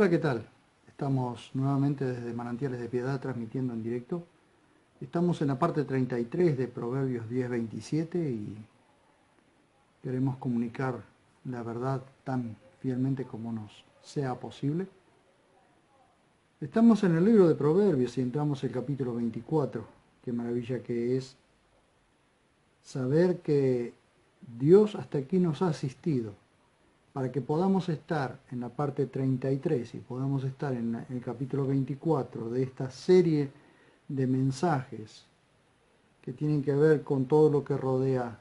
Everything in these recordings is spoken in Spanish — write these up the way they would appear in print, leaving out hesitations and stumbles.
Hola, ¿qué tal? Estamos nuevamente desde Manantiales de Piedad transmitiendo en directo. Estamos en la parte 33 de Proverbios 10:27 y queremos comunicar la verdad tan fielmente como nos sea posible. Estamos en el libro de Proverbios y entramos en el capítulo 24. Qué maravilla que es saber que Dios hasta aquí nos ha asistido para que podamos estar en la parte 33 y podamos estar en el capítulo 24 de esta serie de mensajes que tienen que ver con todo lo que rodea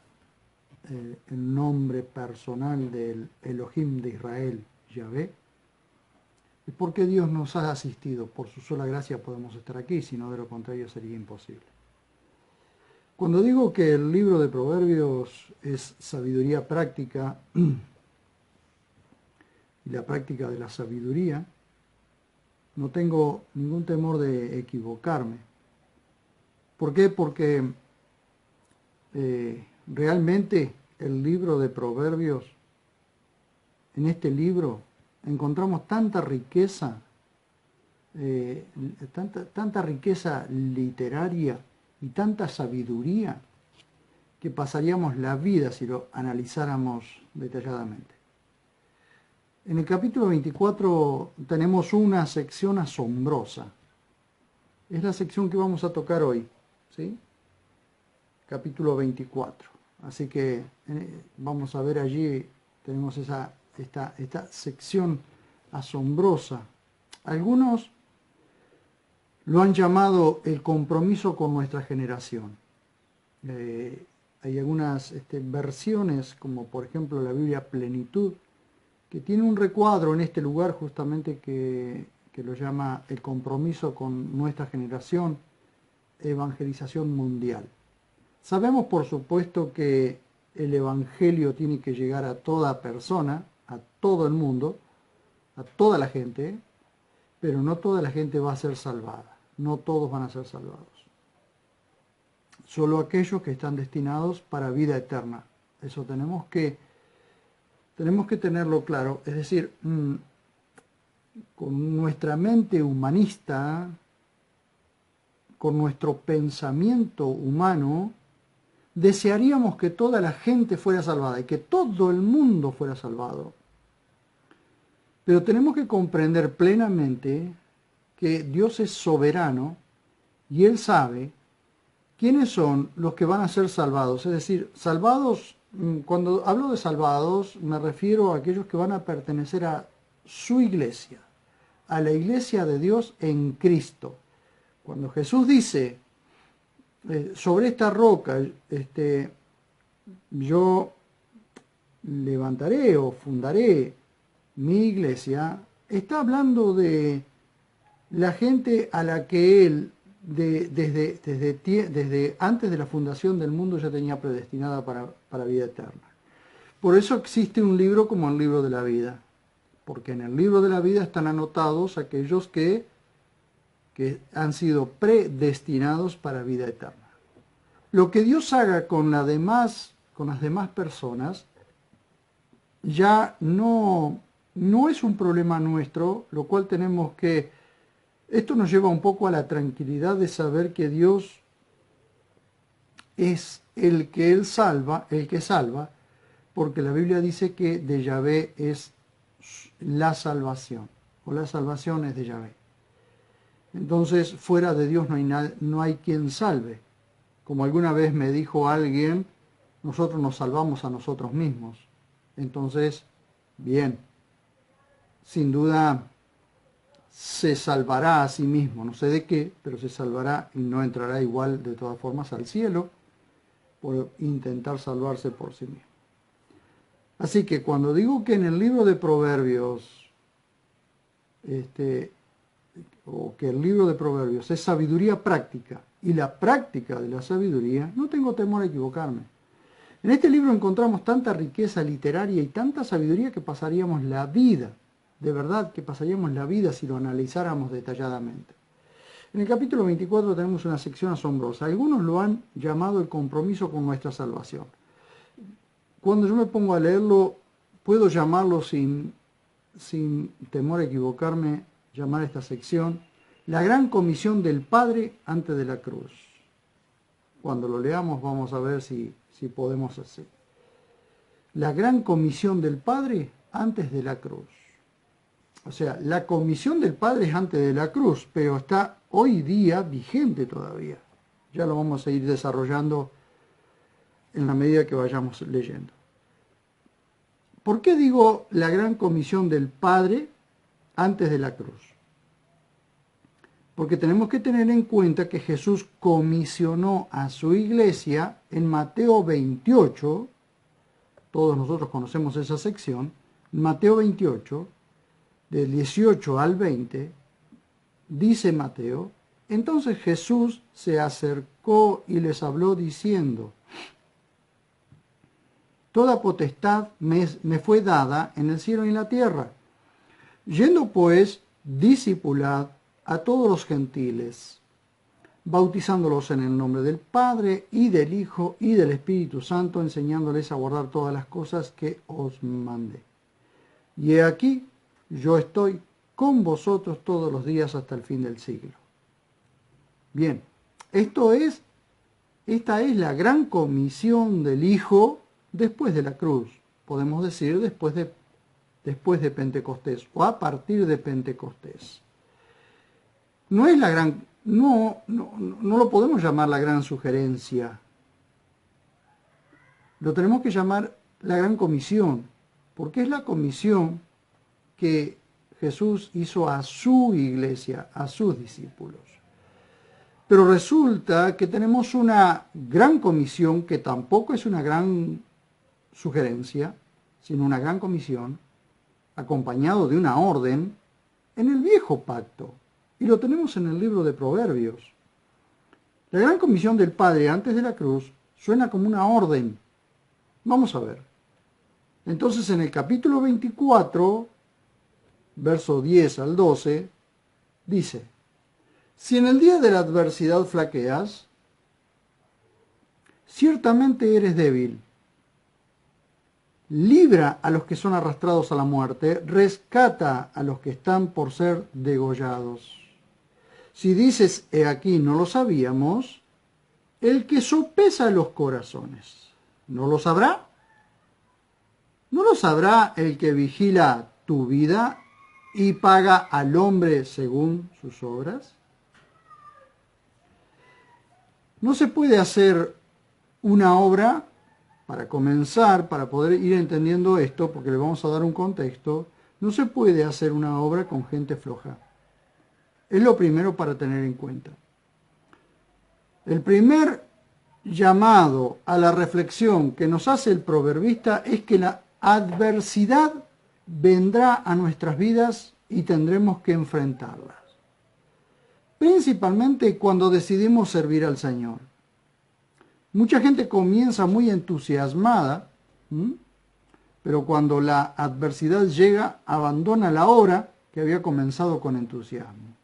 el nombre personal del Elohim de Israel, Yahvé. Es porque Dios nos ha asistido, por su sola gracia podemos estar aquí, si no de lo contrario sería imposible. Cuando digo que el libro de Proverbios es sabiduría práctica, y la práctica de la sabiduría, no tengo ningún temor de equivocarme. ¿Por qué? Porque realmente el libro de Proverbios, en este libro encontramos tanta riqueza, tanta riqueza literaria y tanta sabiduría que pasaríamos la vida si lo analizáramos detalladamente. En el capítulo 24 tenemos una sección asombrosa. Es la sección que vamos a tocar hoy, ¿sí? Capítulo 24. Así que vamos a ver allí, tenemos esta sección asombrosa. Algunos lo han llamado el compromiso con nuestra generación. Hay algunas versiones, como por ejemplo la Biblia Plenitud, que tiene un recuadro en este lugar justamente que lo llama el compromiso con nuestra generación, evangelización mundial. Sabemos por supuesto que el evangelio tiene que llegar a toda persona, a todo el mundo, a toda la gente, pero no toda la gente va a ser salvada, no todos van a ser salvados. Solo aquellos que están destinados para vida eterna. Eso tenemos que tenerlo claro, es decir, con nuestra mente humanista, con nuestro pensamiento humano, desearíamos que toda la gente fuera salvada y que todo el mundo fuera salvado. Pero tenemos que comprender plenamente que Dios es soberano y Él sabe quiénes son los que van a ser salvados. Es decir, salvados, cuando hablo de salvados, me refiero a aquellos que van a pertenecer a su iglesia, a la iglesia de Dios en Cristo. Cuando Jesús dice, sobre esta roca, yo levantaré o fundaré mi iglesia, está hablando de la gente a la que Él, desde antes de la fundación del mundo, ya tenía predestinada para vida eterna. Por eso existe un libro como el libro de la vida, porque en el libro de la vida están anotados aquellos que han sido predestinados para vida eterna. Lo que Dios haga con las demás personas ya no es un problema nuestro, lo cual tenemos que... Esto nos lleva un poco a la tranquilidad de saber que Dios es el que salva, porque la Biblia dice que de Yahvé es la salvación, o la salvación es de Yahvé. Entonces, fuera de Dios no hay quien salve. Como alguna vez me dijo alguien, nosotros nos salvamos a nosotros mismos. Entonces, bien, sin duda se salvará a sí mismo, no sé de qué, pero se salvará y no entrará igual de todas formas al cielo por intentar salvarse por sí mismo. Así que cuando digo que en el libro de Proverbios, o que el libro de Proverbios es sabiduría práctica y la práctica de la sabiduría, no tengo temor a equivocarme. En este libro encontramos tanta riqueza literaria y tanta sabiduría que pasaríamos la vida, de verdad que pasaríamos la vida si lo analizáramos detalladamente. En el capítulo 24 tenemos una sección asombrosa. Algunos lo han llamado el compromiso con nuestra salvación. Cuando yo me pongo a leerlo, puedo llamarlo sin sin temor a equivocarme, llamar esta sección la gran comisión del Padre antes de la cruz. Cuando lo leamos vamos a ver si podemos hacer. La gran comisión del Padre antes de la cruz. O sea, la comisión del Padre es antes de la cruz, pero está hoy día vigente todavía. Ya lo vamos a ir desarrollando en la medida que vayamos leyendo. ¿Por qué digo la gran comisión del Padre antes de la cruz? Porque tenemos que tener en cuenta que Jesús comisionó a su iglesia en Mateo 28, todos nosotros conocemos esa sección, Mateo 28, del 18 al 20, dice Mateo, entonces Jesús se acercó y les habló diciendo, toda potestad me fue dada en el cielo y en la tierra. Yendo pues, discipulad a todos los gentiles, bautizándolos en el nombre del Padre y del Hijo y del Espíritu Santo, enseñándoles a guardar todas las cosas que os mandé. Y he aquí, yo estoy con vosotros todos los días hasta el fin del siglo. Bien, esta es la gran comisión del Hijo después de la cruz, podemos decir después de Pentecostés o a partir de Pentecostés. No es la gran, no lo podemos llamar la gran sugerencia, lo tenemos que llamar la gran comisión, porque es la comisión que Jesús hizo a su iglesia, a sus discípulos. Pero resulta que tenemos una gran comisión que tampoco es una gran sugerencia, sino una gran comisión, acompañado de una orden en el viejo pacto. Y lo tenemos en el libro de Proverbios. La gran comisión del Padre antes de la cruz suena como una orden. Vamos a ver. Entonces en el capítulo 24, verso 10 al 12, dice, si en el día de la adversidad flaqueas, ciertamente eres débil. Libra a los que son arrastrados a la muerte, rescata a los que están por ser degollados. Si dices, he aquí, no lo sabíamos, el que sopesa los corazones, ¿no lo sabrá? ¿No lo sabrá el que vigila tu vida y paga al hombre según sus obras? No se puede hacer una obra, para comenzar, para poder ir entendiendo esto, porque le vamos a dar un contexto, no se puede hacer una obra con gente floja. Es lo primero para tener en cuenta. El primer llamado a la reflexión que nos hace el proverbista es que la adversidad vendrá a nuestras vidas y tendremos que enfrentarlas. Principalmente cuando decidimos servir al Señor. Mucha gente comienza muy entusiasmada, pero cuando la adversidad llega, abandona la obra que había comenzado con entusiasmo.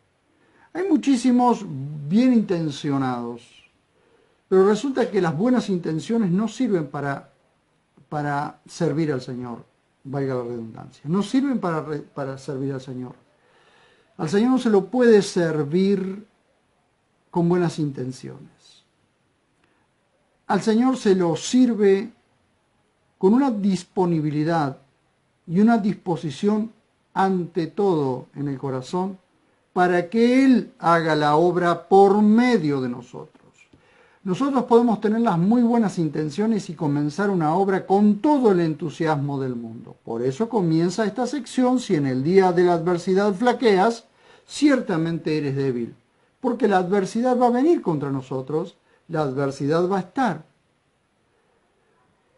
Hay muchísimos bien intencionados, pero resulta que las buenas intenciones no sirven para servir al Señor, valga la redundancia. No sirven para servir al Señor. Al Señor no se lo puede servir con buenas intenciones. Al Señor se lo sirve con una disponibilidad y una disposición ante todo en el corazón para que Él haga la obra por medio de nosotros. Nosotros podemos tener las muy buenas intenciones y comenzar una obra con todo el entusiasmo del mundo. Por eso comienza esta sección, si en el día de la adversidad flaqueas, ciertamente eres débil. Porque la adversidad va a venir contra nosotros, la adversidad va a estar.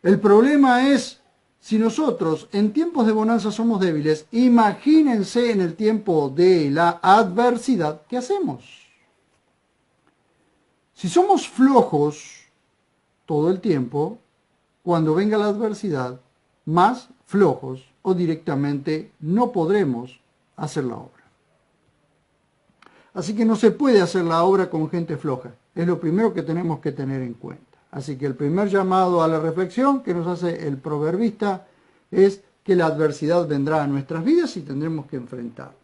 El problema es, si nosotros en tiempos de bonanza somos débiles, imagínense en el tiempo de la adversidad, ¿qué hacemos? Si somos flojos todo el tiempo, cuando venga la adversidad, más flojos o directamente no podremos hacer la obra. Así que no se puede hacer la obra con gente floja. Es lo primero que tenemos que tener en cuenta. Así que el primer llamado a la reflexión que nos hace el proverbista es que la adversidad vendrá a nuestras vidas y tendremos que enfrentarlas.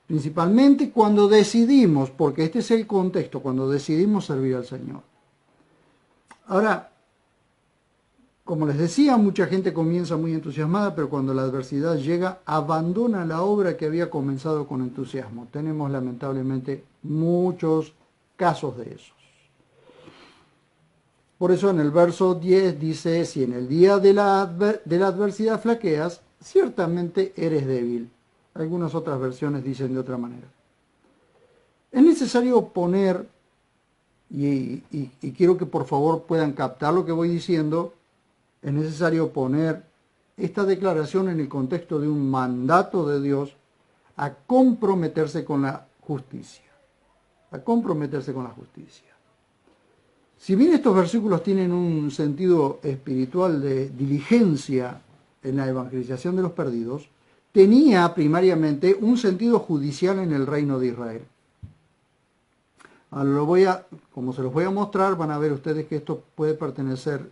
Principalmente cuando decidimos, porque este es el contexto, cuando decidimos servir al Señor. Ahora, como les decía, mucha gente comienza muy entusiasmada, pero cuando la adversidad llega, abandona la obra que había comenzado con entusiasmo. Tenemos lamentablemente muchos casos de esos. Por eso en el verso 10 dice, si en el día de la adversidad flaqueas, ciertamente eres débil. Algunas otras versiones dicen de otra manera. Es necesario poner, y quiero que por favor puedan captar lo que voy diciendo, es necesario poner esta declaración en el contexto de un mandato de Dios a comprometerse con la justicia. A comprometerse con la justicia. Si bien estos versículos tienen un sentido espiritual de diligencia en la evangelización de los perdidos, tenía primariamente un sentido judicial en el reino de Israel. Ahora como se los voy a mostrar, van a ver ustedes que esto puede pertenecer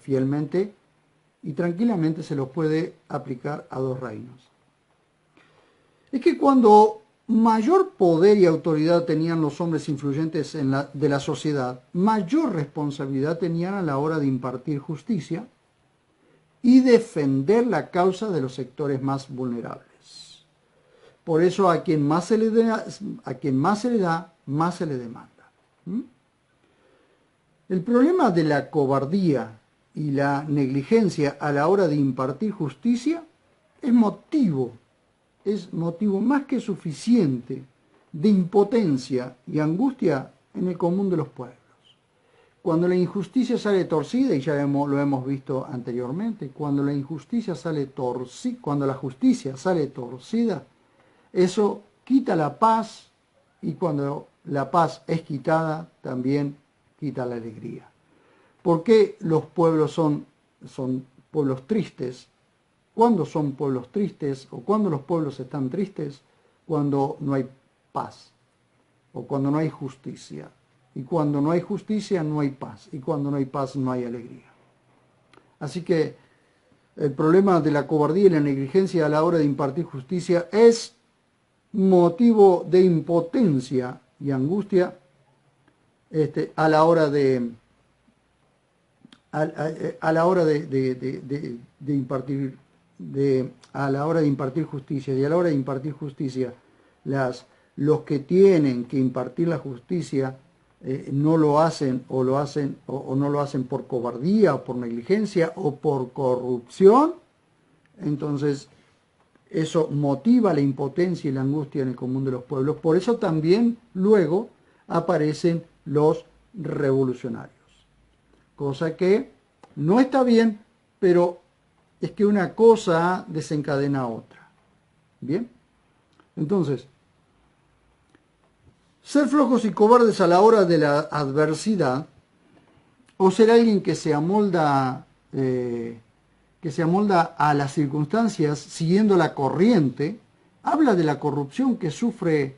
fielmente y tranquilamente se los puede aplicar a dos reinos. Es que cuando mayor poder y autoridad tenían los hombres influyentes de la sociedad, mayor responsabilidad tenían a la hora de impartir justicia y defender la causa de los sectores más vulnerables. Por eso a quien más se le da, más se le demanda. El problema de la cobardía y la negligencia a la hora de impartir justicia es motivo más que suficiente de impotencia y angustia en el común de los pueblos. Cuando la injusticia sale torcida, y ya lo hemos visto anteriormente, cuando la justicia sale torcida, eso quita la paz, y cuando la paz es quitada, también quita la alegría. ¿Por qué los pueblos son pueblos tristes? ¿Cuándo son pueblos tristes o cuándo los pueblos están tristes? Cuando no hay paz o cuando no hay justicia. Y cuando no hay justicia no hay paz. Y cuando no hay paz no hay alegría. Así que el problema de la cobardía y la negligencia a la hora de impartir justicia es motivo de impotencia y angustia a la hora de impartir justicia. Y a la hora de impartir justicia, los que tienen que impartir la justicia no lo hacen o no lo hacen por cobardía o por negligencia o por corrupción. Entonces eso motiva la impotencia y la angustia en el común de los pueblos. Por eso también luego aparecen los revolucionarios, cosa que no está bien, pero es que una cosa desencadena a otra. Bien, entonces, ser flojos y cobardes a la hora de la adversidad, o ser alguien que se amolda a las circunstancias siguiendo la corriente, habla de la corrupción que sufre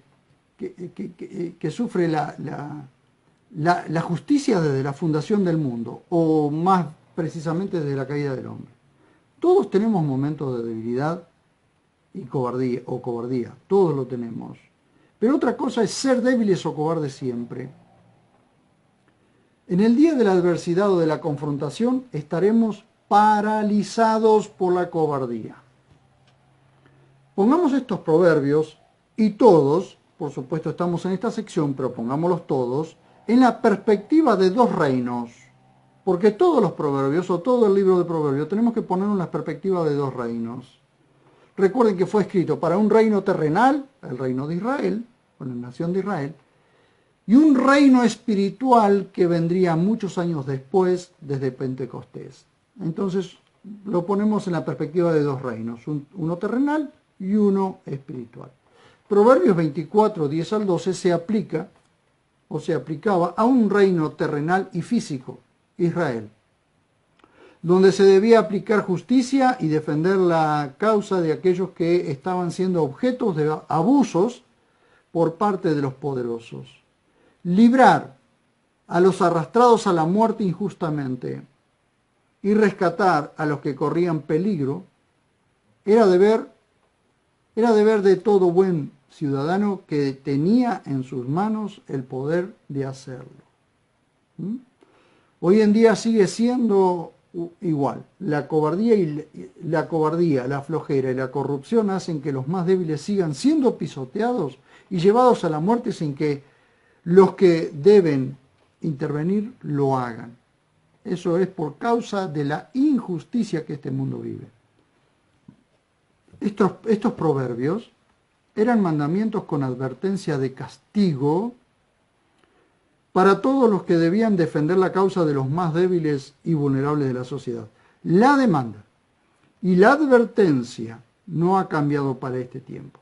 la justicia desde la fundación del mundo, o más precisamente desde la caída del hombre. Todos tenemos momentos de debilidad y cobardía, todos lo tenemos. Pero otra cosa es ser débiles o cobardes siempre. En el día de la adversidad o de la confrontación estaremos paralizados por la cobardía. Pongamos estos proverbios, y todos, por supuesto estamos en esta sección, pero pongámoslos todos, en la perspectiva de dos reinos. Porque todos los proverbios, o todo el libro de proverbios, tenemos que ponerlo en la perspectiva de dos reinos. Recuerden que fue escrito para un reino terrenal, el reino de Israel, o la nación de Israel, y un reino espiritual que vendría muchos años después, desde Pentecostés. Entonces lo ponemos en la perspectiva de dos reinos, uno terrenal y uno espiritual. Proverbios 24, 10 al 12 se aplica, o se aplicaba, a un reino terrenal y físico, Israel, donde se debía aplicar justicia y defender la causa de aquellos que estaban siendo objetos de abusos por parte de los poderosos. Librar a los arrastrados a la muerte injustamente y rescatar a los que corrían peligro era deber de todo buen ciudadano que tenía en sus manos el poder de hacerlo. ¿Mm? Hoy en día sigue siendo igual. La cobardía, la flojera y la corrupción hacen que los más débiles sigan siendo pisoteados y llevados a la muerte sin que los que deben intervenir lo hagan. Eso es por causa de la injusticia que este mundo vive. Estos proverbios eran mandamientos con advertencia de castigo para todos los que debían defender la causa de los más débiles y vulnerables de la sociedad. La demanda y la advertencia no ha cambiado para este tiempo.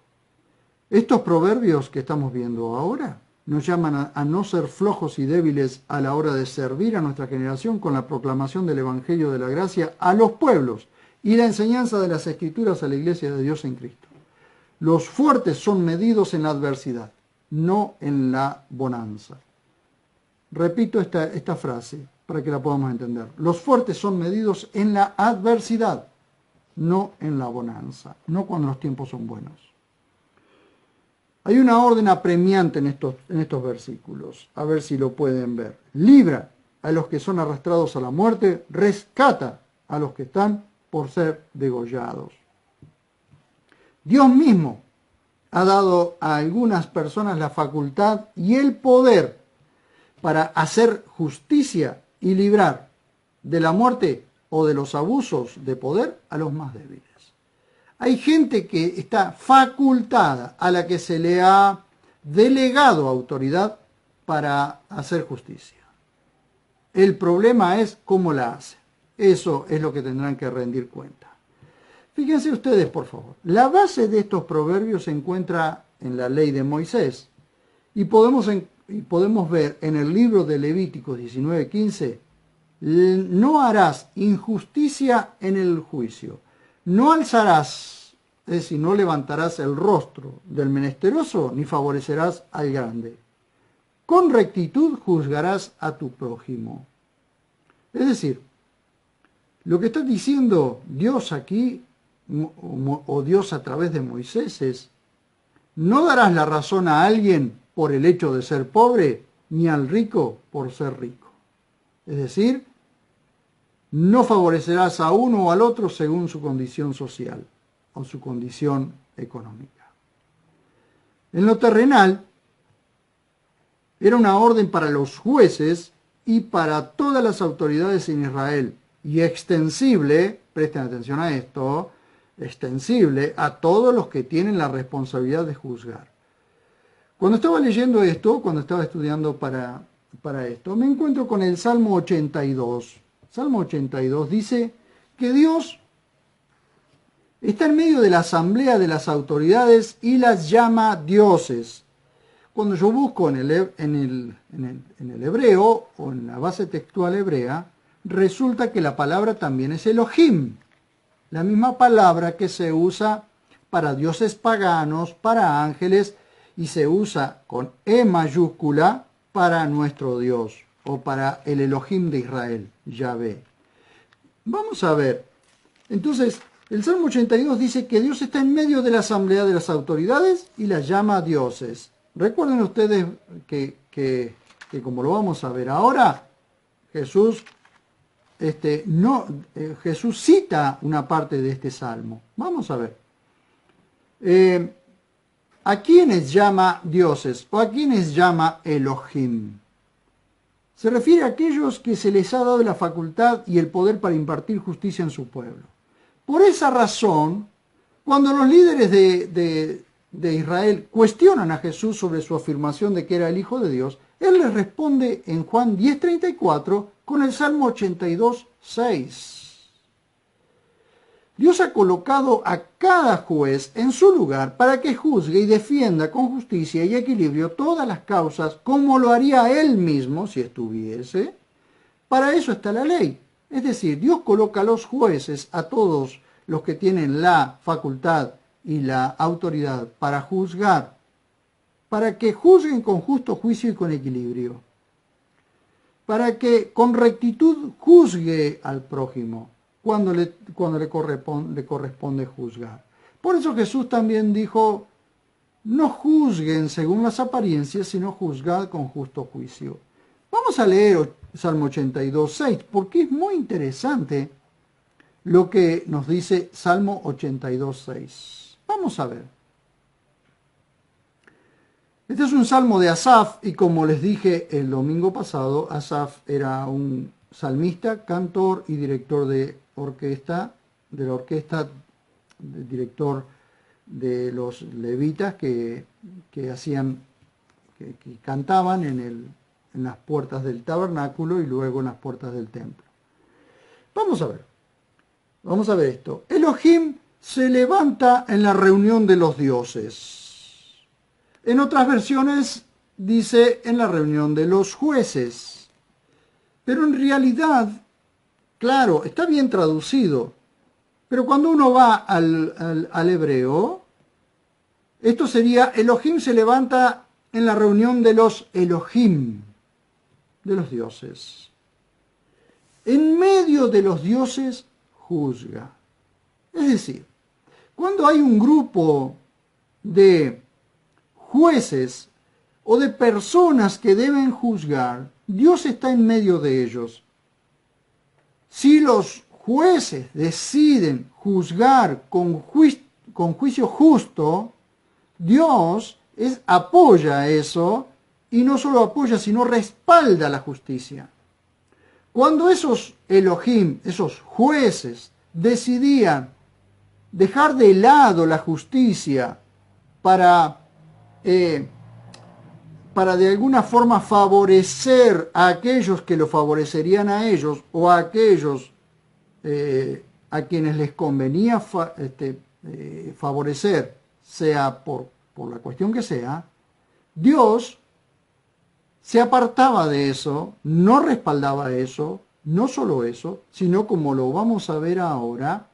Estos proverbios que estamos viendo ahora nos llaman a no ser flojos y débiles a la hora de servir a nuestra generación con la proclamación del Evangelio de la Gracia a los pueblos y la enseñanza de las Escrituras a la Iglesia de Dios en Cristo. Los fuertes son medidos en la adversidad, no en la bonanza. Repito esta frase para que la podamos entender. Los fuertes son medidos en la adversidad, no en la bonanza, no cuando los tiempos son buenos. Hay una orden apremiante en estos versículos, a ver si lo pueden ver. Libra a los que son arrastrados a la muerte, rescata a los que están por ser degollados. Dios mismo ha dado a algunas personas la facultad y el poder para hacer justicia y librar de la muerte o de los abusos de poder a los más débiles. Hay gente que está facultada, a la que se le ha delegado autoridad para hacer justicia. El problema es cómo la hace. Eso es lo que tendrán que rendir cuenta. Fíjense ustedes, por favor. La base de estos proverbios se encuentra en la ley de Moisés. Y podemos ver en el libro de Levíticos 19:15, no harás injusticia en el juicio. No alzarás, es decir, no levantarás el rostro del menesteroso, ni favorecerás al grande. Con rectitud juzgarás a tu prójimo. Es decir, lo que está diciendo Dios aquí, o Dios a través de Moisés, es: no darás la razón a alguien por el hecho de ser pobre, ni al rico por ser rico. Es decir, no favorecerás a uno o al otro según su condición social o su condición económica. En lo terrenal, era una orden para los jueces y para todas las autoridades en Israel, y extensible, presten atención a esto, extensible a todos los que tienen la responsabilidad de juzgar. Cuando estaba leyendo esto, cuando estaba estudiando para esto, me encuentro con el Salmo 82. Salmo 82 dice que Dios está en medio de la asamblea de las autoridades y las llama dioses. Cuando yo busco en el hebreo o en la base textual hebrea, resulta que la palabra también es Elohim, la misma palabra que se usa para dioses paganos, para ángeles, y se usa con E mayúscula para nuestro Dios, o para el Elohim de Israel, Yahvé. Vamos a ver. Entonces, el Salmo 82 dice que Dios está en medio de la asamblea de las autoridades y las llama dioses. Recuerden ustedes que como lo vamos a ver ahora, Jesús cita una parte de este salmo. Vamos a ver. ¿A quiénes llama dioses o a quiénes llama Elohim? Se refiere a aquellos que se les ha dado la facultad y el poder para impartir justicia en su pueblo. Por esa razón, cuando los líderes de Israel cuestionan a Jesús sobre su afirmación de que era el Hijo de Dios, Él les responde en Juan 10:34 con el Salmo 82:6. Dios ha colocado a cada juez en su lugar para que juzgue y defienda con justicia y equilibrio todas las causas, como lo haría Él mismo si estuviese. Para eso está la ley. Es decir, Dios coloca a los jueces, a todos los que tienen la facultad y la autoridad para juzgar, para que juzguen con justo juicio y con equilibrio. para que con rectitud juzgue al prójimo cuando le corresponde juzgar. Por eso Jesús también dijo, no juzguen según las apariencias, sino juzgad con justo juicio. Vamos a leer Salmo 82:6, porque es muy interesante lo que nos dice Salmo 82:6. Vamos a ver. Este es un salmo de Asaf, y como les dije el domingo pasado, Asaf era un salmista, cantor y director de la orquesta, director de los levitas que cantaban en las puertas del tabernáculo y luego en las puertas del templo. Vamos a ver esto. Elohim se levanta en la reunión de los dioses. En otras versiones dice en la reunión de los jueces. Pero en realidad, claro, está bien traducido. Pero cuando uno va al hebreo, esto sería Elohim se levanta en la reunión de los Elohim, de los dioses. En medio de los dioses juzga. Es decir, cuando hay un grupo de jueces o de personas que deben juzgar, Dios está en medio de ellos. Si los jueces deciden juzgar con juicio justo, Dios apoya eso, y no solo apoya, sino respalda la justicia. Cuando esos Elohim, esos jueces, decidían dejar de lado la justicia para de alguna forma favorecer a aquellos que lo favorecerían a ellos, o a aquellos a quienes les convenía favorecer, sea por la cuestión que sea, Dios se apartaba de eso, no respaldaba eso, no solo eso, sino, como lo vamos a ver ahora,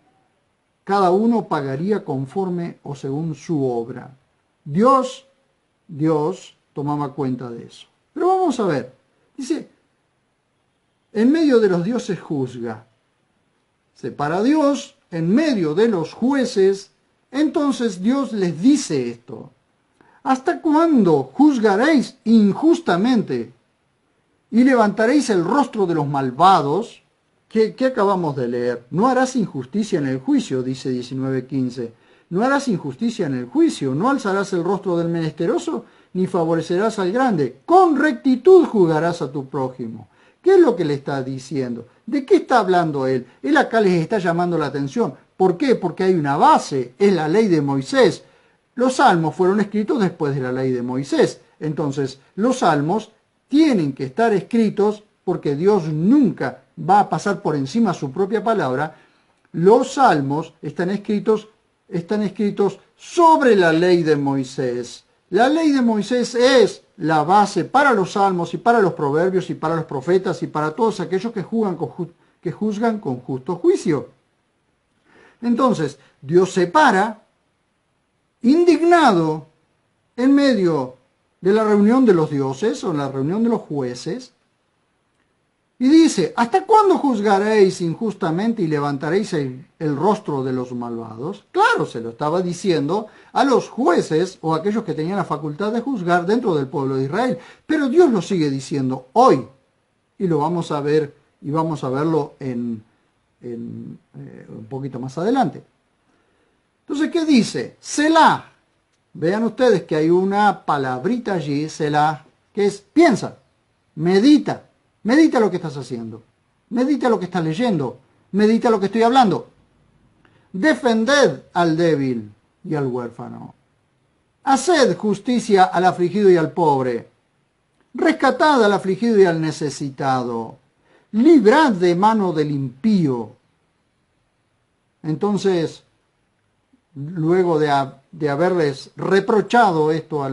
cada uno pagaría conforme o según su obra. Dios tomaba cuenta de eso. Pero vamos a ver, dice, en medio de los dioses juzga. Separa a Dios en medio de los jueces. Entonces Dios les dice esto: ¿hasta cuándo juzgaréis injustamente y levantaréis el rostro de los malvados? ¿Qué acabamos de leer? No harás injusticia en el juicio, dice 19:15. No harás injusticia en el juicio, no alzarás el rostro del menesteroso, ni favorecerás al grande. Con rectitud juzgarás a tu prójimo. ¿Qué es lo que le está diciendo? ¿De qué está hablando él? Él acá les está llamando la atención. ¿Por qué? Porque hay una base, es la ley de Moisés. Los salmos fueron escritos después de la ley de Moisés. Entonces, los salmos tienen que estar escritos porque Dios nunca va a pasar por encima su propia palabra. Los salmos están escritos sobre la ley de Moisés. La ley de Moisés es la base para los salmos y para los proverbios y para los profetas y para todos aquellos que juzgan con justo juicio. Entonces, Dios se para, indignado, en medio de la reunión de los dioses o en la reunión de los jueces, y dice: ¿hasta cuándo juzgaréis injustamente y levantaréis el rostro de los malvados? Claro, se lo estaba diciendo a los jueces o a aquellos que tenían la facultad de juzgar dentro del pueblo de Israel. Pero Dios lo sigue diciendo hoy, y lo vamos a ver, y vamos a verlo un poquito más adelante. Entonces, ¿qué dice? Selah. Vean ustedes que hay una palabrita allí, Selah, que es piensa, medita. Medita lo que estás haciendo, medita lo que estás leyendo, medita lo que estoy hablando. Defended al débil y al huérfano. Haced justicia al afligido y al pobre. Rescatad al afligido y al necesitado. Librad de mano del impío. Entonces, luego de haberles reprochado esto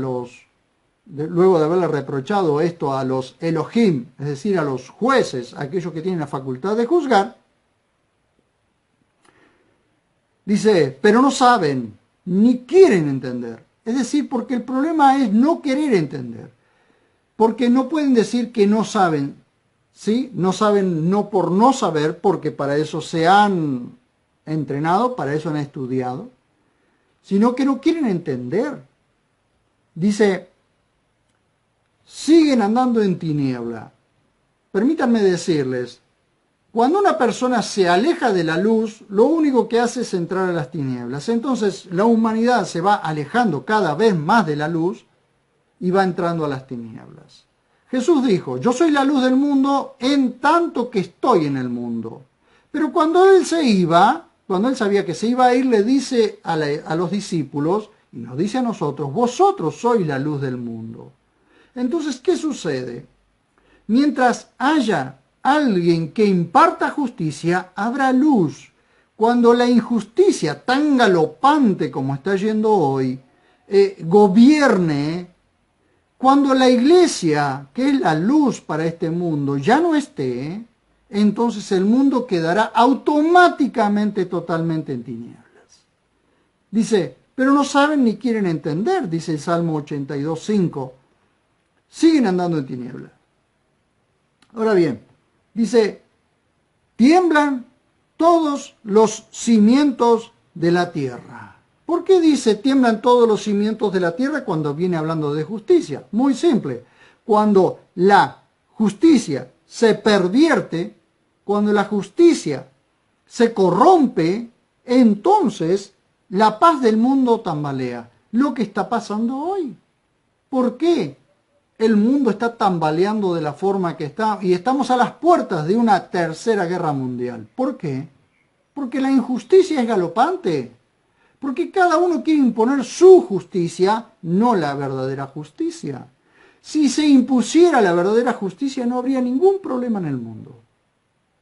luego de haberle reprochado esto a los Elohim, es decir, a los jueces, aquellos que tienen la facultad de juzgar, dice: pero no saben, ni quieren entender. Es decir, porque el problema es no querer entender. Porque no pueden decir que no saben, ¿sí? No saben no por no saber, porque para eso se han entrenado, para eso han estudiado, sino que no quieren entender. Dice, siguen andando en tiniebla. Permítanme decirles, cuando una persona se aleja de la luz, lo único que hace es entrar a las tinieblas. Entonces la humanidad se va alejando cada vez más de la luz y va entrando a las tinieblas. Jesús dijo, yo soy la luz del mundo en tanto que estoy en el mundo. Pero cuando él se iba, cuando él sabía que se iba a ir, le dice a los discípulos, y nos dice a nosotros, vosotros sois la luz del mundo. Entonces, ¿qué sucede? Mientras haya alguien que imparta justicia, habrá luz. Cuando la injusticia tan galopante como está yendo hoy, gobierne, cuando la iglesia, que es la luz para este mundo, ya no esté, entonces el mundo quedará automáticamente totalmente en tinieblas. Dice, pero no saben ni quieren entender, dice el Salmo 82:5. Siguen andando en tinieblas. Ahora bien, dice, tiemblan todos los cimientos de la tierra. ¿Por qué dice tiemblan todos los cimientos de la tierra cuando viene hablando de justicia? Muy simple. Cuando la justicia se pervierte, cuando la justicia se corrompe, entonces la paz del mundo tambalea. Lo que está pasando hoy. ¿Por qué el mundo está tambaleando de la forma que está? Y estamos a las puertas de una tercera guerra mundial. ¿Por qué? Porque la injusticia es galopante. Porque cada uno quiere imponer su justicia, no la verdadera justicia. Si se impusiera la verdadera justicia, no habría ningún problema en el mundo.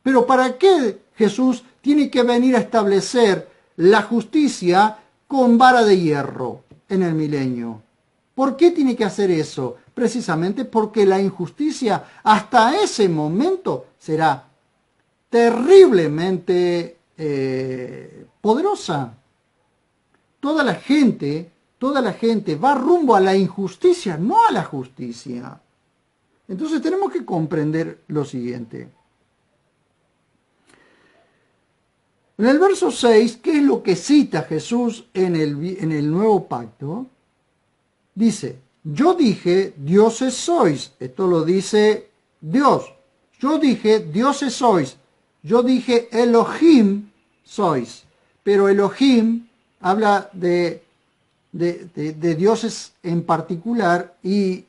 Pero ¿para qué Jesús tiene que venir a establecer la justicia con vara de hierro en el milenio? ¿Por qué tiene que hacer eso? Precisamente porque la injusticia hasta ese momento será terriblemente poderosa. Toda la gente va rumbo a la injusticia, no a la justicia. Entonces tenemos que comprender lo siguiente. En el verso 6, ¿qué es lo que cita Jesús en el nuevo pacto? Dice, yo dije, dioses sois. Esto lo dice Dios. Yo dije, dioses sois. Yo dije, Elohim sois. Pero Elohim habla de dioses en particular y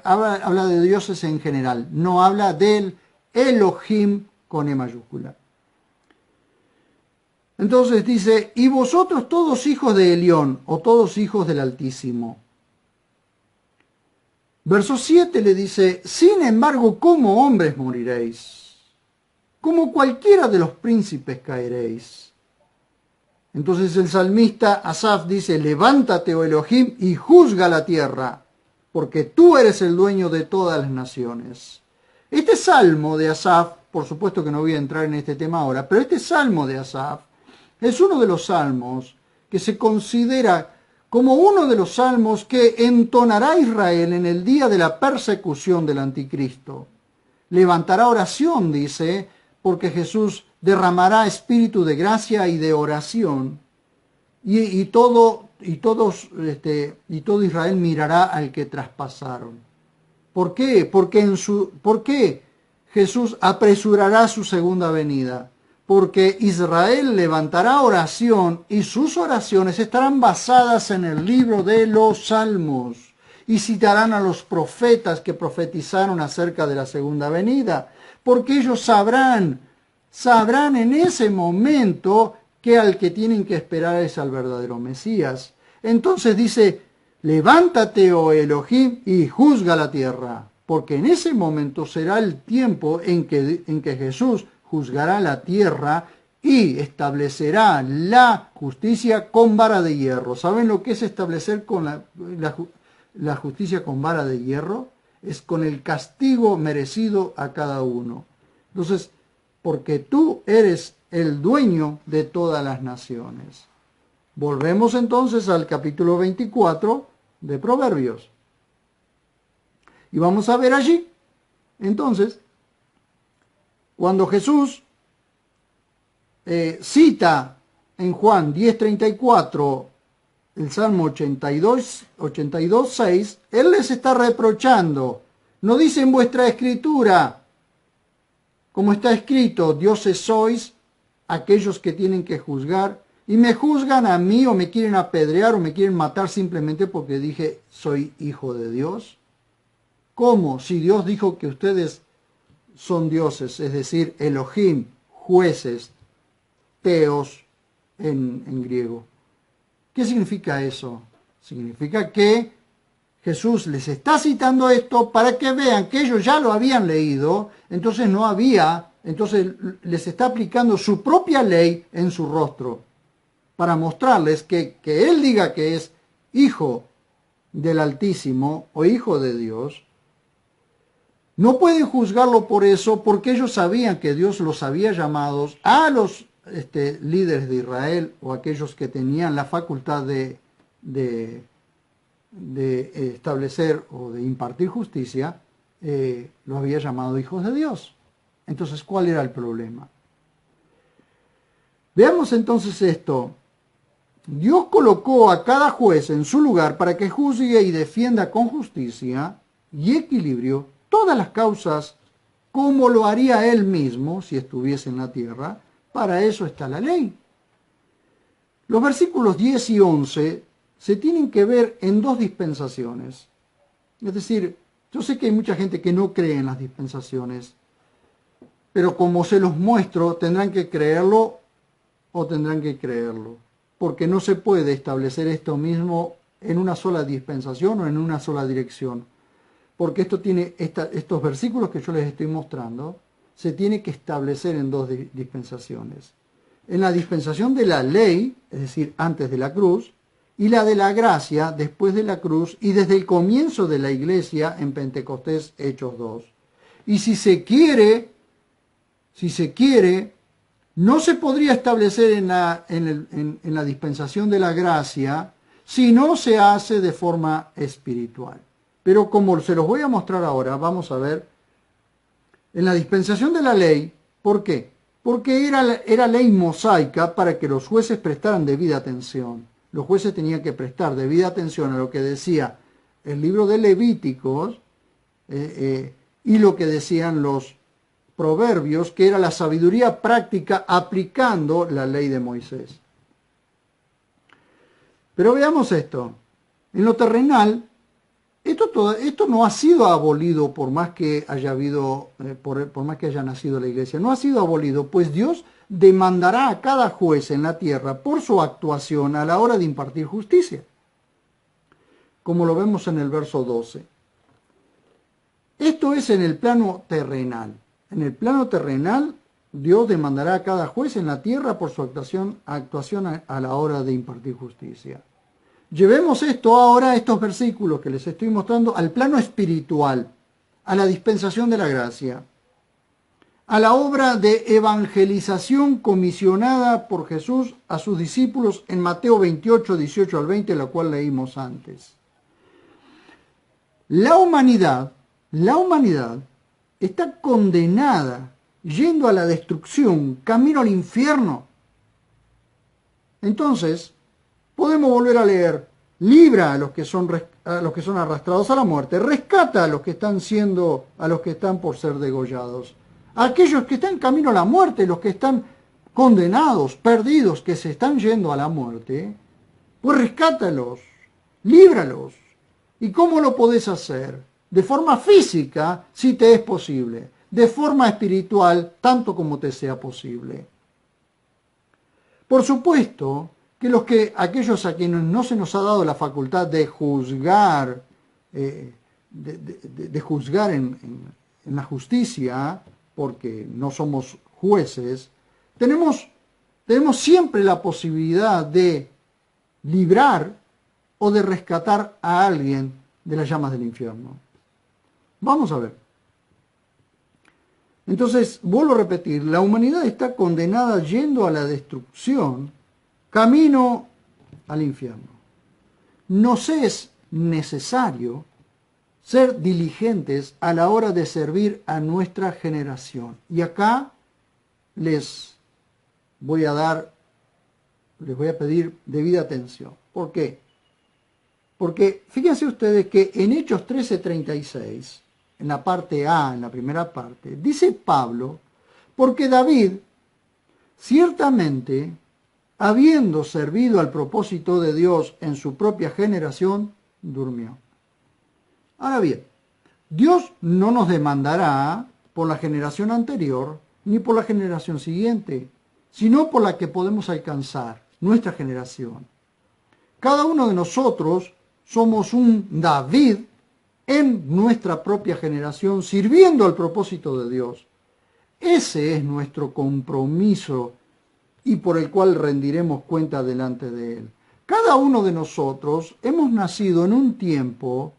habla de dioses en general. No habla del Elohim con E mayúscula. Entonces dice, y vosotros todos hijos de Elión, o todos hijos del Altísimo. Verso 7 le dice, sin embargo, como hombres moriréis, como cualquiera de los príncipes caeréis. Entonces el salmista Asaf dice, levántate, oh Elohim, y juzga la tierra, porque tú eres el dueño de todas las naciones. Este salmo de Asaf, por supuesto que no voy a entrar en este tema ahora, pero este salmo de Asaf es uno de los salmos que se considera como uno de los salmos que entonará Israel en el día de la persecución del anticristo. Levantará oración, dice, porque Jesús derramará espíritu de gracia y de oración, y todo Israel mirará al que traspasaron. ¿Por qué? ¿Por qué Jesús apresurará su segunda venida? Porque Israel levantará oración y sus oraciones estarán basadas en el libro de los Salmos y citarán a los profetas que profetizaron acerca de la segunda venida, porque ellos sabrán en ese momento que al que tienen que esperar es al verdadero Mesías. Entonces dice, levántate, oh Elohim, y juzga la tierra, porque en ese momento será el tiempo en que Jesús juzgará la tierra y establecerá la justicia con vara de hierro. ¿Saben lo que es establecer con la justicia con vara de hierro? Es con el castigo merecido a cada uno. Entonces, porque tú eres el dueño de todas las naciones. Volvemos entonces al capítulo 24 de Proverbios. Y vamos a ver allí, entonces, Cuando Jesús cita en Juan 10:34 el Salmo 82:6, Él les está reprochando. No dice en vuestra escritura, como está escrito, dioses sois aquellos que tienen que juzgar, y me juzgan a mí o me quieren apedrear o me quieren matar simplemente porque dije soy hijo de Dios. ¿Cómo? Si Dios dijo que ustedes son dioses, es decir, Elohim, jueces, teos en griego. ¿Qué significa eso? Significa que Jesús les está citando esto para que vean que ellos ya lo habían leído, entonces les está aplicando su propia ley en su rostro, para mostrarles que Él diga que es hijo del Altísimo o hijo de Dios. No pueden juzgarlo por eso, porque ellos sabían que Dios los había llamado a los líderes de Israel o aquellos que tenían la facultad de establecer o de impartir justicia, los había llamado hijos de Dios. Entonces, ¿cuál era el problema? Veamos entonces esto. Dios colocó a cada juez en su lugar para que juzgue y defienda con justicia y equilibrio todas las causas, como lo haría Él mismo si estuviese en la tierra. Para eso está la ley. Los versículos 10 y 11 se tienen que ver en dos dispensaciones. Es decir, yo sé que hay mucha gente que no cree en las dispensaciones, pero como se los muestro, tendrán que creerlo o tendrán que creerlo, porque no se puede establecer esto mismo en una sola dispensación o en una sola dirección, porque estos versículos que yo les estoy mostrando se tiene que establecer en dos dispensaciones. En la dispensación de la ley, es decir, antes de la cruz, y la de la gracia después de la cruz y desde el comienzo de la iglesia en Pentecostés, Hechos 2. Y si se quiere, no se podría establecer en la dispensación de la gracia si no se hace de forma espiritual. Pero como se los voy a mostrar ahora, vamos a ver, en la dispensación de la ley, ¿por qué? Porque era ley mosaica para que los jueces prestaran debida atención. Los jueces tenían que prestar debida atención a lo que decía el libro de Levíticos y lo que decían los proverbios, que era la sabiduría práctica aplicando la ley de Moisés. Pero veamos esto. En lo terrenal, esto no ha sido abolido por más que haya habido, por más que haya nacido la iglesia. No ha sido abolido, pues Dios demandará a cada juez en la tierra por su actuación a la hora de impartir justicia, como lo vemos en el verso 12. Esto es en el plano terrenal. En el plano terrenal, Dios demandará a cada juez en la tierra por su actuación a la hora de impartir justicia. Llevemos esto ahora, estos versículos que les estoy mostrando, al plano espiritual, a la dispensación de la gracia, a la obra de evangelización comisionada por Jesús a sus discípulos en Mateo 28, 18 al 20, la cual leímos antes. La humanidad está condenada, yendo a la destrucción, camino al infierno. Entonces, podemos volver a leer: libra a los que son arrastrados a la muerte, rescata a los que están por ser degollados. A aquellos que están en camino a la muerte, los que están condenados, perdidos, que se están yendo a la muerte, pues rescátalos, líbralos. ¿Y cómo lo podés hacer? De forma física, si te es posible. De forma espiritual, tanto como te sea posible. Por supuesto que aquellos a quienes no se nos ha dado la facultad de juzgar, de juzgar en la justicia, porque no somos jueces, tenemos siempre la posibilidad de librar o de rescatar a alguien de las llamas del infierno. Vamos a ver. Entonces, vuelvo a repetir, la humanidad está condenada yendo a la destrucción, camino al infierno. Nos es necesario ser diligentes a la hora de servir a nuestra generación. Y acá les voy a pedir debida atención. ¿Por qué? Porque fíjense ustedes que en Hechos 13:36, en la parte A, en la primera parte, dice Pablo, porque David, ciertamente, habiendo servido al propósito de Dios en su propia generación, durmió. Ahora bien, Dios no nos demandará por la generación anterior ni por la generación siguiente, sino por la que podemos alcanzar, nuestra generación. Cada uno de nosotros somos un David en nuestra propia generación, sirviendo al propósito de Dios. Ese es nuestro compromiso y por el cual rendiremos cuenta delante de Él. Cada uno de nosotros hemos nacido en un tiempo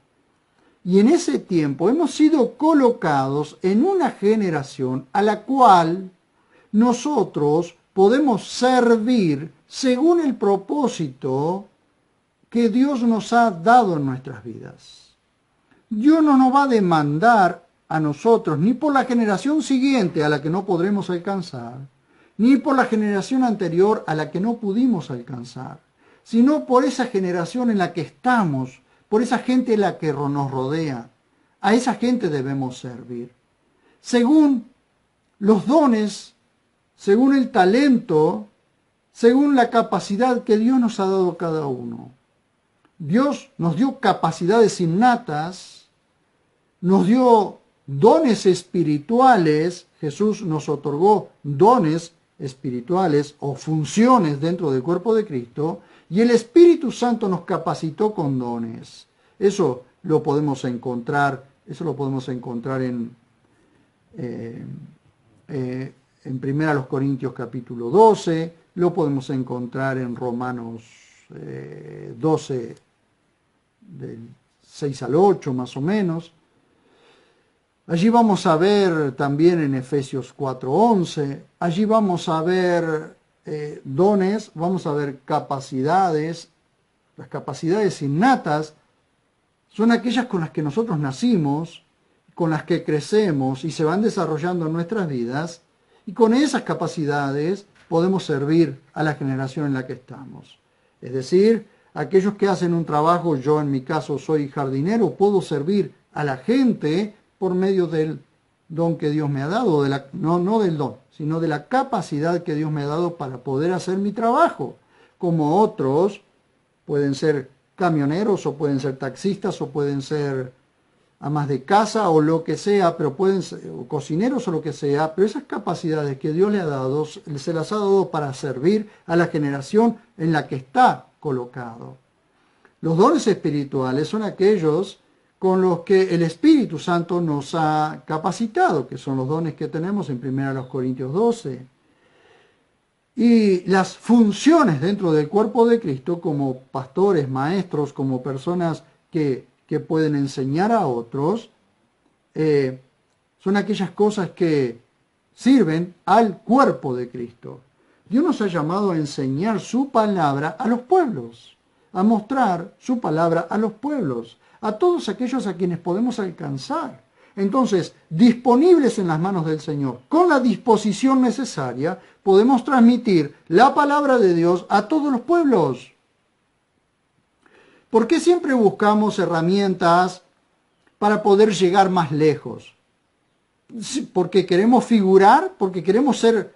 y en ese tiempo hemos sido colocados en una generación a la cual nosotros podemos servir según el propósito que Dios nos ha dado en nuestras vidas. Dios no nos va a demandar a nosotros ni por la generación siguiente a la que no podremos alcanzar, ni por la generación anterior a la que no pudimos alcanzar, sino por esa generación en la que estamos, por esa gente en la que nos rodea. A esa gente debemos servir. Según los dones, según el talento, según la capacidad que Dios nos ha dado a cada uno. Dios nos dio capacidades innatas, nos dio dones espirituales, Jesús nos otorgó dones espirituales o funciones dentro del cuerpo de Cristo, y el Espíritu Santo nos capacitó con dones. Eso lo podemos encontrar en 1 Corintios capítulo 12, lo podemos encontrar en Romanos 12, del 6 al 8 más o menos. Allí vamos a ver también en Efesios 4:11, allí vamos a ver dones, vamos a ver capacidades. Las capacidades innatas son aquellas con las que nosotros nacimos, con las que crecemos y se van desarrollando en nuestras vidas, y con esas capacidades podemos servir a la generación en la que estamos. Es decir, aquellos que hacen un trabajo, yo en mi caso soy jardinero, puedo servir a la gente por medio del don que Dios me ha dado, no del don, sino de la capacidad que Dios me ha dado para poder hacer mi trabajo. Como otros pueden ser camioneros o pueden ser taxistas o pueden ser amas de casa o lo que sea, pero pueden ser o cocineros o lo que sea, pero esas capacidades que Dios le ha dado, se las ha dado para servir a la generación en la que está colocado. Los dones espirituales son aquellos con los que el Espíritu Santo nos ha capacitado, que son los dones que tenemos en 1 Corintios 12. Y las funciones dentro del cuerpo de Cristo, como pastores, maestros, como personas que pueden enseñar a otros, son aquellas cosas que sirven al cuerpo de Cristo. Dios nos ha llamado a enseñar su palabra a los pueblos, a mostrar su palabra a los pueblos, a todos aquellos a quienes podemos alcanzar. Entonces, disponibles en las manos del Señor, con la disposición necesaria, podemos transmitir la palabra de Dios a todos los pueblos. ¿Por qué siempre buscamos herramientas para poder llegar más lejos? ¿Porque queremos figurar? ¿Porque queremos ser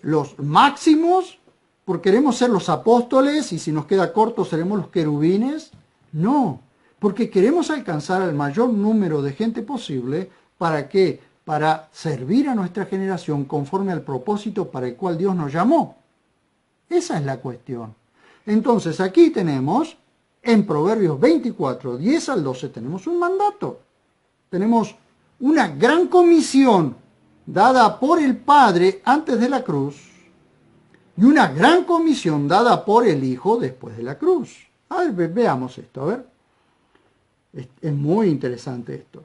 los máximos? ¿Porque queremos ser los apóstoles y si nos queda corto seremos los querubines? No, porque queremos alcanzar al mayor número de gente posible. ¿Para qué? Para servir a nuestra generación conforme al propósito para el cual Dios nos llamó. Esa es la cuestión. Entonces aquí tenemos, en Proverbios 24, 10 al 12, tenemos un mandato. Tenemos una gran comisión dada por el Padre antes de la cruz y una gran comisión dada por el Hijo después de la cruz. A ver, veamos esto, a ver. Es muy interesante esto.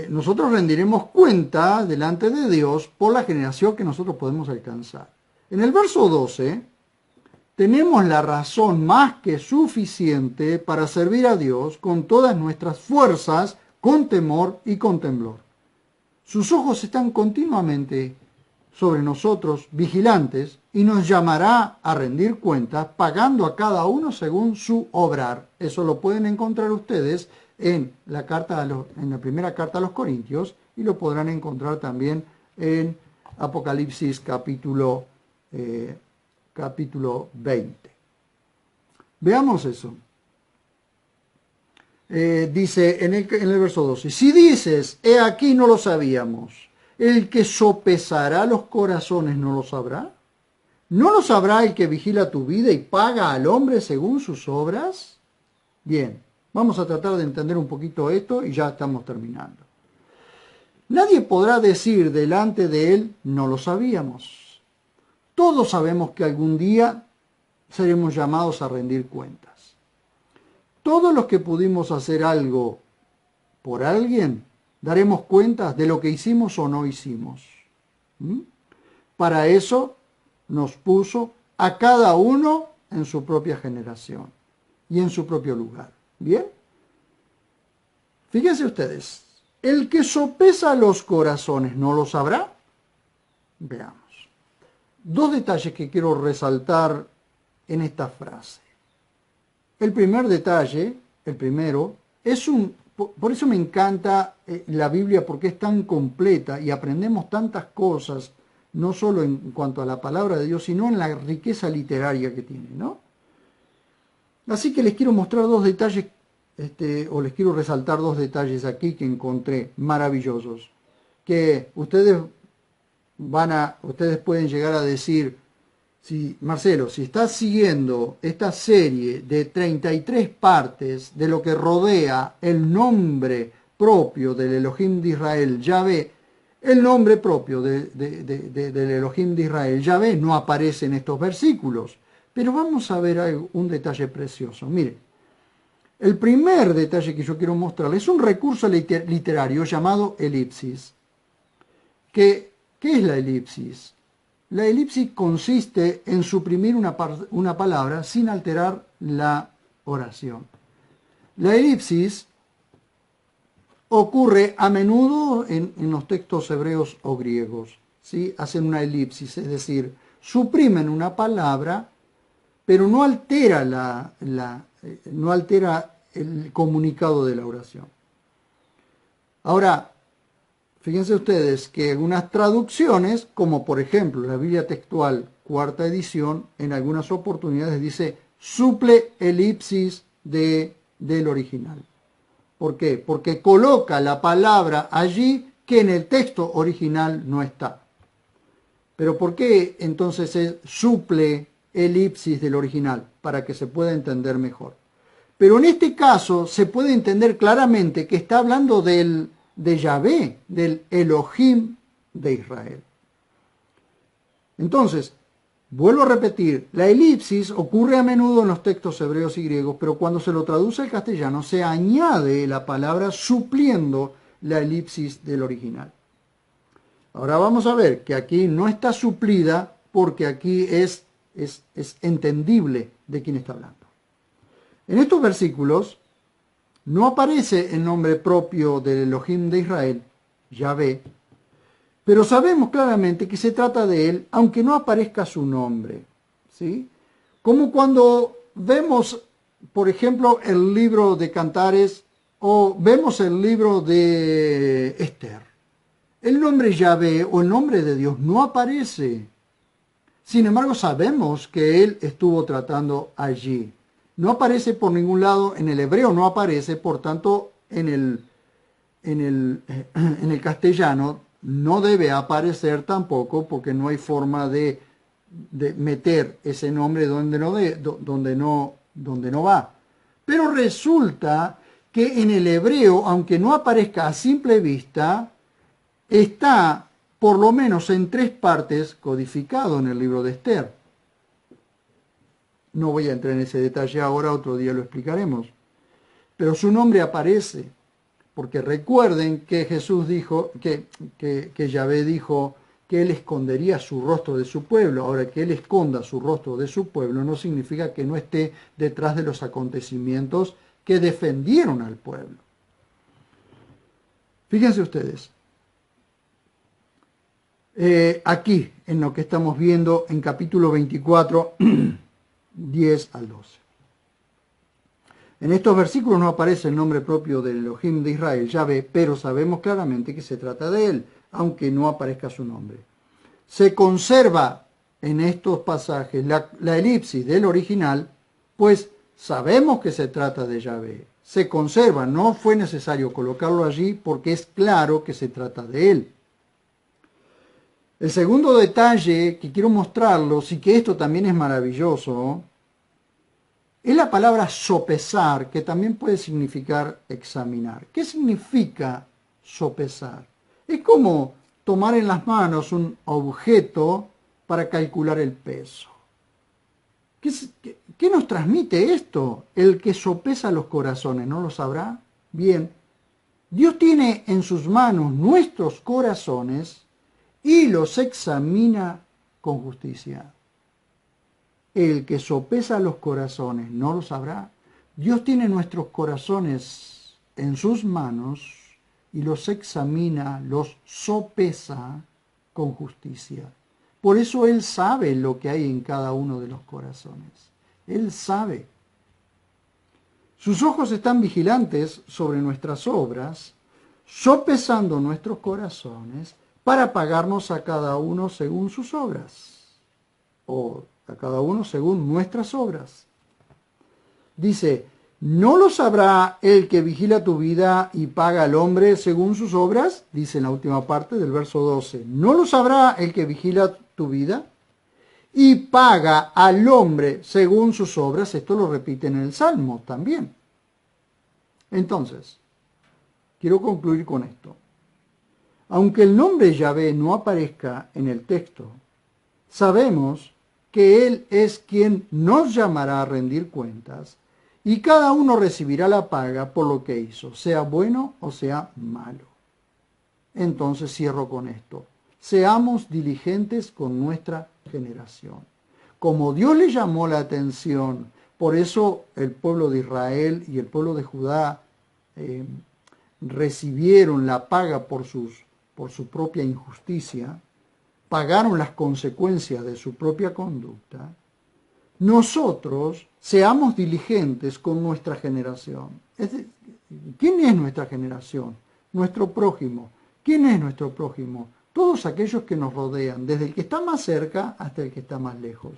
Nosotros rendiremos cuenta delante de Dios por la generación que nosotros podemos alcanzar. En el verso 12 tenemos la razón más que suficiente para servir a Dios con todas nuestras fuerzas, con temor y con temblor. Sus ojos están continuamente sobre nosotros vigilantes y nos llamará a rendir cuentas, pagando a cada uno según su obrar. Eso lo pueden encontrar ustedes en la primera carta a los Corintios, y lo podrán encontrar también en Apocalipsis capítulo 20. Veamos eso. Dice en el verso 12, si dices, he aquí no lo sabíamos, el que sopesará los corazones no lo sabrá. ¿No lo sabrá el que vigila tu vida y paga al hombre según sus obras? Bien, vamos a tratar de entender un poquito esto y ya estamos terminando. Nadie podrá decir delante de él, no lo sabíamos. Todos sabemos que algún día seremos llamados a rendir cuentas. Todos los que pudimos hacer algo por alguien, daremos cuentas de lo que hicimos o no hicimos. Para eso nos puso a cada uno en su propia generación y en su propio lugar. ¿Bien? Fíjense ustedes, el que sopesa los corazones, ¿no lo sabrá? Veamos. Dos detalles que quiero resaltar en esta frase. El primer detalle, el primero, por eso me encanta la Biblia, porque es tan completa y aprendemos tantas cosas, no solo en cuanto a la palabra de Dios, sino en la riqueza literaria que tiene, ¿no? Así que les quiero mostrar dos detalles, o les quiero resaltar dos detalles aquí que encontré maravillosos, que ustedes pueden llegar a decir, Marcelo, si estás siguiendo esta serie de 33 partes de lo que rodea el nombre propio del Elohim de Israel, Yahvé, el nombre propio del Elohim de Israel, Yahvé, no aparece en estos versículos. Pero vamos a ver un detalle precioso. Miren, el primer detalle que yo quiero mostrarles es un recurso literario llamado elipsis. ¿Qué es la elipsis? La elipsis consiste en suprimir una palabra sin alterar la oración. La elipsis ocurre a menudo en los textos hebreos o griegos. ¿Sí? Hacen una elipsis, es decir, suprimen una palabra, pero no altera, no altera el comunicado de la oración. Ahora, fíjense ustedes que algunas traducciones, como por ejemplo la Biblia textual, cuarta edición, en algunas oportunidades dice suple elipsis del original. ¿Por qué? Porque coloca la palabra allí que en el texto original no está. Pero ¿por qué entonces es suple elipsis del original? Para que se pueda entender mejor. Pero en este caso se puede entender claramente que está hablando de Yahvé, del Elohim de Israel. Entonces, vuelvo a repetir, la elipsis ocurre a menudo en los textos hebreos y griegos, pero cuando se lo traduce al castellano se añade la palabra supliendo la elipsis del original. Ahora vamos a ver que aquí no está suplida porque aquí es entendible de quién está hablando. En estos versículos no aparece el nombre propio del Elohim de Israel, Yahvé, pero sabemos claramente que se trata de él, aunque no aparezca su nombre, ¿sí? Como cuando vemos, por ejemplo, el libro de Cantares o vemos el libro de Esther. El nombre Yahvé o el nombre de Dios no aparece. Sin embargo, sabemos que él estuvo tratando allí. No aparece por ningún lado, en el hebreo no aparece, por tanto, en el castellano no debe aparecer tampoco, porque no hay forma de meter ese nombre donde no va. Pero resulta que en el hebreo, aunque no aparezca a simple vista, está por lo menos en 3 partes codificado en el libro de Esther. No voy a entrar en ese detalle ahora, otro día lo explicaremos. Pero su nombre aparece, porque recuerden que Jesús dijo, que Yahvé dijo que él escondería su rostro de su pueblo. Ahora, que él esconda su rostro de su pueblo no significa que no esté detrás de los acontecimientos que defendieron al pueblo. Fíjense ustedes. Aquí, en lo que estamos viendo en capítulo 24, 10 al 12. En estos versículos no aparece el nombre propio del Elohim de Israel, Yahvé, pero sabemos claramente que se trata de él, aunque no aparezca su nombre. Se conserva en estos pasajes la elipsis del original, pues sabemos que se trata de Yahvé. Se conserva, no fue necesario colocarlo allí porque es claro que se trata de él. El segundo detalle que quiero mostrarlos, y que esto también es maravilloso, es la palabra sopesar, que también puede significar examinar. ¿Qué significa sopesar? Es como tomar en las manos un objeto para calcular el peso. ¿Qué nos transmite esto? El que sopesa los corazones, ¿no lo sabrá? Bien, Dios tiene en sus manos nuestros corazones y los examina con justicia. El que sopesa los corazones, ¿no lo sabrá? Dios tiene nuestros corazones en sus manos y los examina, los sopesa con justicia. Por eso Él sabe lo que hay en cada uno de los corazones. Él sabe. Sus ojos están vigilantes sobre nuestras obras, sopesando nuestros corazones para pagarnos a cada uno según sus obras, o a cada uno según nuestras obras. Dice, ¿no lo sabrá el que vigila tu vida y paga al hombre según sus obras? Dice en la última parte del verso 12. ¿No lo sabrá el que vigila tu vida y paga al hombre según sus obras? Esto lo repite en el Salmo también. Entonces, quiero concluir con esto. Aunque el nombre Yahvé no aparezca en el texto, sabemos que Él es quien nos llamará a rendir cuentas y cada uno recibirá la paga por lo que hizo, sea bueno o sea malo. Entonces cierro con esto. Seamos diligentes con nuestra generación. Como Dios le llamó la atención, por eso el pueblo de Israel y el pueblo de Judá recibieron la paga por su propia injusticia, pagaron las consecuencias de su propia conducta. Nosotros seamos diligentes con nuestra generación. ¿Quién es nuestra generación? Nuestro prójimo. ¿Quién es nuestro prójimo? Todos aquellos que nos rodean, desde el que está más cerca hasta el que está más lejos.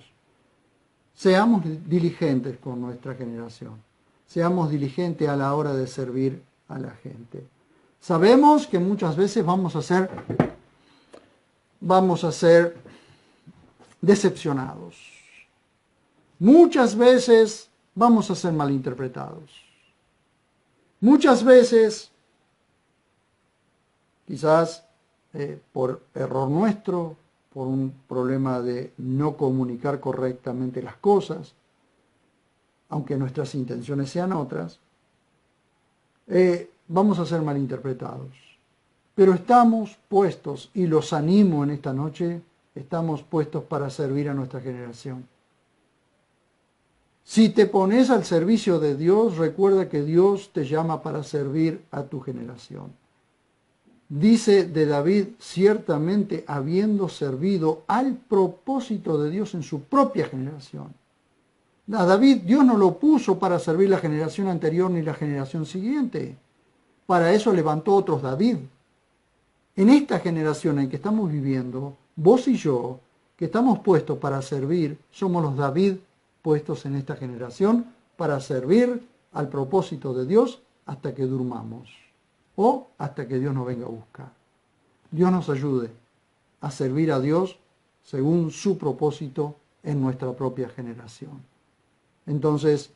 Seamos diligentes con nuestra generación. Seamos diligentes a la hora de servir a la gente. Sabemos que muchas veces vamos a ser decepcionados. Muchas veces vamos a ser malinterpretados. Muchas veces, quizás por error nuestro, por un problema de no comunicar correctamente las cosas, aunque nuestras intenciones sean otras, vamos a ser malinterpretados. Pero estamos puestos, y los animo en esta noche, estamos puestos para servir a nuestra generación. Si te pones al servicio de Dios, recuerda que Dios te llama para servir a tu generación. Dice de David, ciertamente habiendo servido al propósito de Dios en su propia generación. A David Dios no lo puso para servir la generación anterior ni la generación siguiente. Para eso levantó otros David. En esta generación en que estamos viviendo, vos y yo, que estamos puestos para servir, somos los David puestos en esta generación para servir al propósito de Dios hasta que durmamos o hasta que Dios nos venga a buscar. Dios nos ayude a servir a Dios según su propósito en nuestra propia generación. Entonces,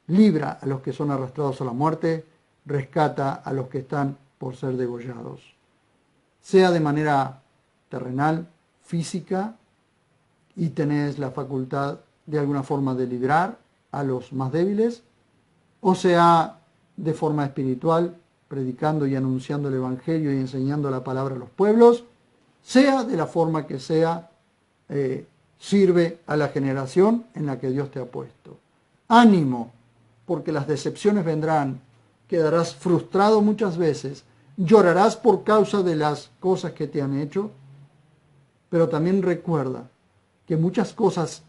libra a los que son arrastrados a la muerte, rescata a los que están por ser degollados. Sea de manera terrenal, física, y tenés la facultad de alguna forma de librar a los más débiles, o sea de forma espiritual, predicando y anunciando el Evangelio y enseñando la palabra a los pueblos, sea de la forma que sea, sirve a la generación en la que Dios te ha puesto. Ánimo, porque las decepciones vendrán, quedarás frustrado muchas veces, llorarás por causa de las cosas que te han hecho, pero también recuerda que muchas cosas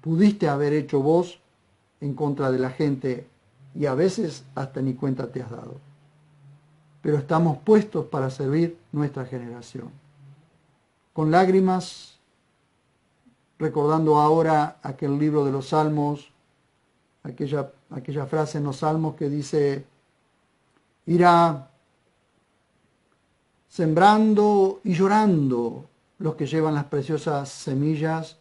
pudiste haber hecho vos en contra de la gente y a veces hasta ni cuenta te has dado. Pero estamos puestos para servir nuestra generación. Con lágrimas, recordando ahora aquel libro de los Salmos, aquella frase en los Salmos que dice, irá sembrando y llorando los que llevan las preciosas semillas,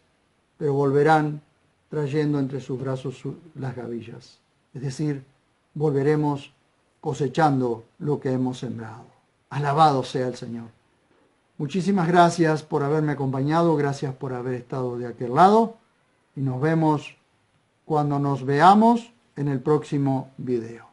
pero volverán trayendo entre sus brazos las gavillas. Es decir, volveremos cosechando lo que hemos sembrado. Alabado sea el Señor. Muchísimas gracias por haberme acompañado, gracias por haber estado de aquel lado y nos vemos cuando nos veamos en el próximo video.